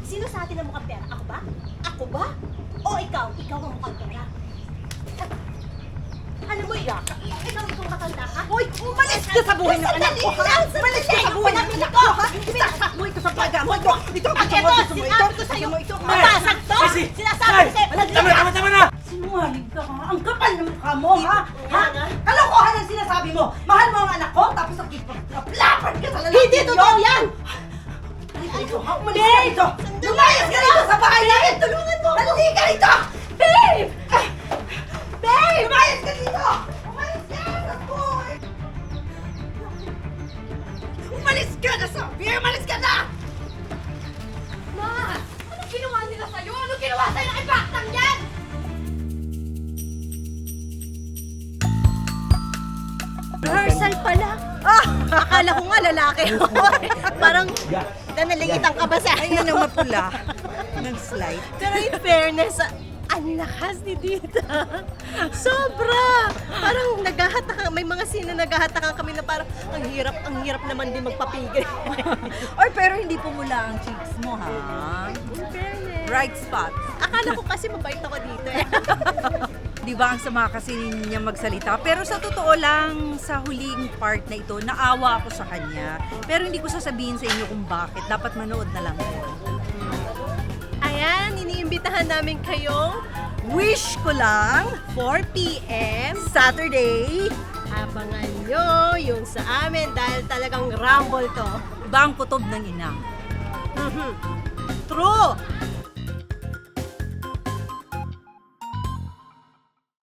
Sino sa atin ang mukhang pera? Ako ba? Ako ba? O ikaw? Ikaw ang mukhang pera. Alam mo, ikaw itong matanda, ha? Hoy, umalis ka sa buhay ng anak ko, ha? Umalis ka sa buhay ng anak ko, ha? Isasak mo ito sa pagamo ko. Ito, gusto mo ito? sa'yo. Gusto mo ito? Mabasag to! Casey! Sinasabi ko sa'yo, Tama na! Sinungaling ka, ha? Ang kapal ng mukha mo, ha? Ha? Kalokohan ang sinasabi mo. Mahal mo ang anak ko, tapos nakipaglapan ka sa lalaki. Hindi totoo yan! Ito, ha? Umalis ka rito! Lumayas ka rito sa bahay namin! Tulungan mo! Halika rito! Babe! Babe! Lumayas ka dito! Umalis ka! Akoy! Umalis ka na, sabi! Umalis ka na! Ma! Anong ginawa nila sa'yo? Anong ginawa sa'yo ng ibaktang yan? Rehearsal pala. Akala ko nga lalaki ako. Parang nanaligitan ka ba sa Ayan ang mapula ng slide. Pero in fairness, ang lakas ni Tita. Sobra! Parang naghahatakan, may mga scene na naghahatakan kami na parang ang hirap naman din magpapigil. Or pero hindi pumula ang cheeks mo, ha? In fairness. Bright spot. Akala ko kasi mabait ako dito eh. Di ba ang sama kasi niya magsalita? Pero sa totoo lang, sa huling part na ito, naawa ako sa kanya. Pero hindi ko sasabihin sa inyo kung bakit. Dapat manood na lang po. Ayan, iniimbitahan namin kayong Wish ko lang, 4 p.m. Saturday, Abangan nyo yung sa amin dahil talagang rumble to. Ibang kutob ng ina. True!